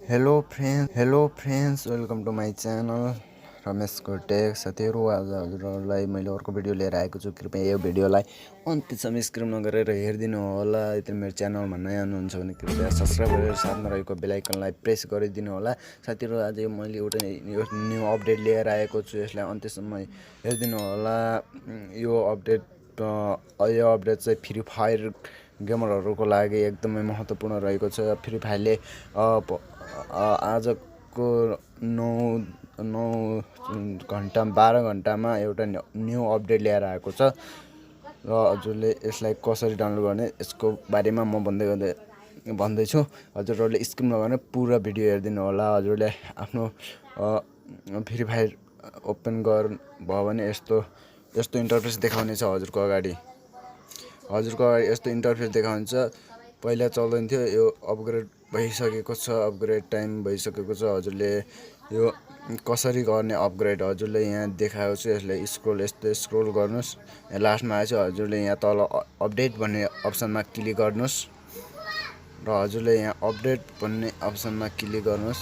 Hello friends welcome to my channel Ramesh को tech साथीहरु। आज हजुरहरुलाई मैले अर्को भिडियो लिएर आएको छु। कृपया यो भिडियोलाई अन्त्यसम्म स्किप नगरेर हेरिदिनु होला। यदि मेरो च्यानलमा नयाँ हुनुहुन्छ भने कृपया सब्स्क्राइब गरेर साथमा रहेको बेल आइकनलाई प्रेस गरिदिनु होला। साथीहरु, आज मैले एउटा न्यू अपडेट लिएर आएको छु। यसलाई अन्त्यसम्म हेरिदिनु होला। यो अपडेट चाहिँ फ्री फायर गेमरहरुको लागि एकदमै महत्त्वपूर्ण रहेको छ। फ्री फायरले आजको 9 घण्टा 12 घण्टामा एउटा न्यू अपडेट ल्याएर आएको छ र हजुरले यसलाई कसरी डाउनलोड गर्ने यसको बारेमा म भन्दैछु। हजुरहरूले स्किप नगरेर पुरा भिडियो हेरिदिनु होला। हजुरले आफ्नो फ्री फायर ओपन भयो भने यस्तो इन्टरफेस देखाउनेछ। हजुरको अगाडि यस्तो इन्टरफेस देखाउँछ। पहिला चल्दैन थियो, यो अपग्रेड भइसकेको छ, अपग्रेड टाइम भइसकेको छ। हजुरले यो कसरी गर्ने अपग्रेड हजुरले यहाँ देखाएको छु। यसलाई यस्तो स्क्रोल गर्नुस्। यहाँ लास्टमा आएछ। हजुरले यहाँ तल अपडेट भन्ने अप्सनमा क्लिक गर्नुस् र हजुरले यहाँ अपडेट भन्ने अप्सनमा क्लिक गर्नुस्।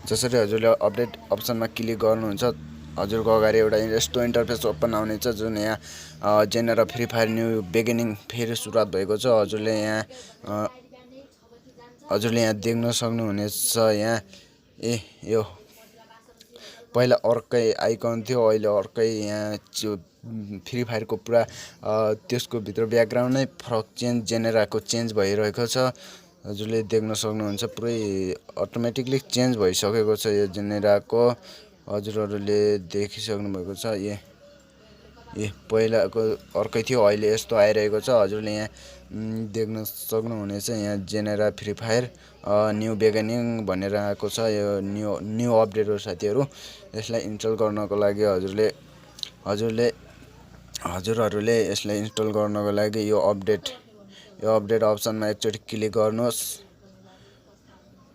जसरी हजुरले अपडेट अप्सनमा क्लिक गर्नुहुन्छ हजुरको अगाडि एउटा यस्तो इन्टरफेस ओपन आउनेछ, जुन यहाँ genera free fire new beginning फेरि सुरुवात भएको छ। हजुरले यहाँ देख्न सक्नुहुनेछ। यहाँ यो पहिला अर्कै आइकन थियो, अहिले अर्कै। यहाँ फ्री फायरको पुरा त्यसको भित्र ब्याकग्राउन्ड नै फरक जेनेराको चेन्ज भइरहेको छ। हजुरले देख्न सक्नुहुन्छ पुरै अटोमेटिकली चेन्ज भइसकेको छ यो जेनेराको। हजुरहरूले देखिसक्नु भएको छ। पहिलाको अर्कै थियो, अहिले यस्तो आइरहेको छ। हजुरले यहाँ देख्न सक्नुहुनेछ। यहाँ genera free fire new beginning भनेर आएको छ। यो न्यू अपडेट हो साथीहरु। यसलाई इन्स्टल गर्नको लागि हजुरहरूले यसलाई इन्स्टल गर्नको लागि यो अपडेट अप्सनमा एकचोटि क्लिक गर्नुहोस्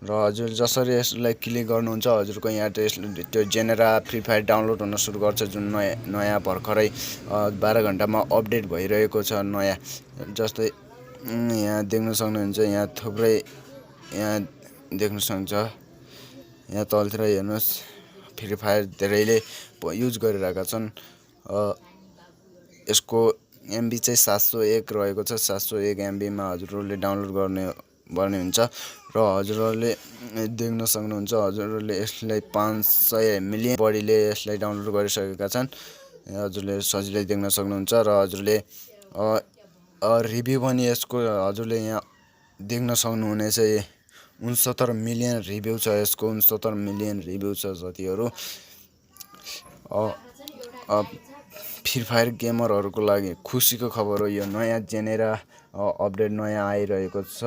र हजुर जसरी यसलाई क्लिक गर्नुहुन्छ हजुरको यहाँ त्यो जेनेरा फ्री फायर डाउनलोड हुन सुरु गर्छ, जुन नयाँ भर्खरै 12 घण्टामा अपडेट भइरहेको छ। नयाँ जस्तै यहाँ देख्न सक्नुहुन्छ। यहाँ थुप्रै यहाँ देख्न सक्नुहुन्छ। यहाँ तलतिर हेर्नुहोस्, फ्री फायर धेरैले युज गरिरहेका छन्। यसको एमबी चाहिँ 701 रहेको छ। 701 एमबीमा हजुरहरूले डाउनलोड गर्ने हुन्छ र हजुरहरूले देख्न सक्नुहुन्छ। हजुरहरूले यसलाई 500 मिलियन बढीले यसलाई डाउनलोड गरिसकेका छन्। हजुरले सजिलै देख्न सक्नुहुन्छ र हजुरले रिभ्यू पनि यसको हजुरले यहाँ देख्न सक्नुहुनेछ। 69 मिलियन रिभ्यू छ यसको। 69 मिलियन रिभ्यू छ साथीहरु। फ्री फायर गेमरहरुको लागि खुसीको खबर हो। यो नयाँ जेनेरा अपडेट नयाँ आइरहेको छ।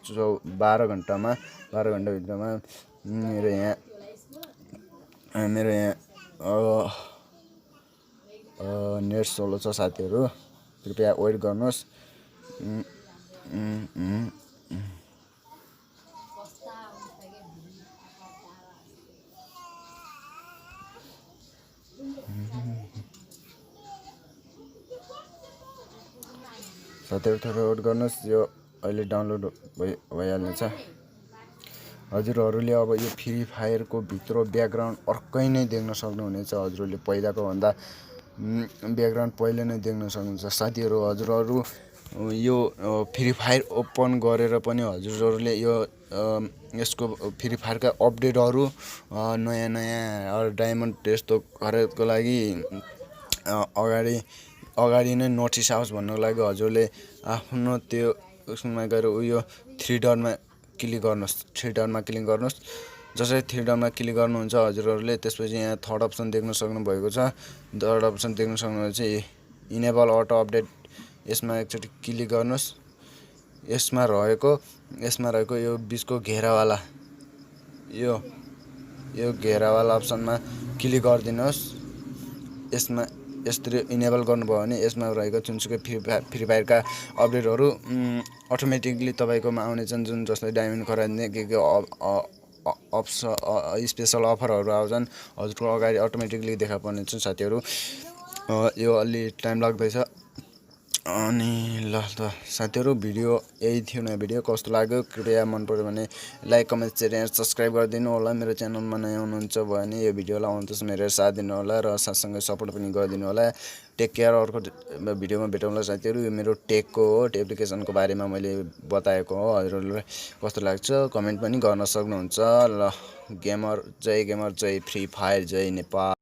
12 घण्टा भित्रमा मेरो यहाँ नेट स्लो छ साथीहरु। कृपया वेट गर्नुहोस्। साथीहरु थोरै वेट गर्नुहोस्। यो अहिले डाउनलोड भइहाल्नेछ। हजुरहरूले अब यो फ्री फायरको भित्र ब्याकग्राउन्ड अर्कै नै देख्न सक्नुहुनेछ। हजुरहरूले पहिलाको भन्दा ब्याकग्राउन्ड पहिले नै देख्न सक्नुहुन्छ साथीहरु। हजुरहरू यो फ्री फायर ओपन गरेर पनि हजुरहरूले यसको फ्री फायरका अपडेटहरू नयाँ डायमन्ड यस्तो खरिदको लागि अगाडि नै नोटिस आओस् भन्नको लागि हजुरले आफ्नो त्यो उसमा गएर उयो 3 डटमा क्लिक गर्नुहोस्। जसरी 3 डटमा क्लिक गर्नुहुन्छ हजुरहरूले त्यसपछि यहाँ थर्ड अप्सन देख्न सक्नु भएको छ। थर्ड अप्सन देख्न सक्नुहुन्छ इनेबल अटो अपडेट। यसमा एकचोटि क्लिक गर्नुहोस्। यसमा रहेको यो बीचको घेरावाला यो घेरावाला अप्सनमा क्लिक गरिदिनुहोस्। यसमा यसरी इनेबल गर्नुभयो भने यसमा रहेको जुनसुकै फ्री फायरका अपडेटहरू अटोमेटिकली तपाईकोमा आउनेछन्। जुन जस्तै डायमन्ड खरिद्ने के स्पेशल अफरहरू आउँछन् हजुरको अगाडि अटोमेटिकली देखा पर्नेछ साथीहरु। यो अलि टाइम लाग्दैछ। अनि ल त साथीहरु भिडियो यही थियो नयाँ भिडियो कस्तो लाग्यो कृपया मन पर्यो भने like comment share and subscribe गरिदिनु होला मेरो च्यानलमा नयाँ हुनुहुन्छ भने यो भिडियोलाई अन्त सुनेर साथ दिनु होला र साथसँगै सपोर्ट पनि गरिदिनु होला टेक केयर अर्को भिडियोमा भेटौँला साथीहरु यो मेरो टेकको हो एप्लिकेसनको बारेमा मैले बताएको हो हजुरहरुलाई कस्तो लाग्छ कमेन्ट पनि गर्न सक्नुहुन्छ ल गेमर जय फ्री फायर जय नेपाल।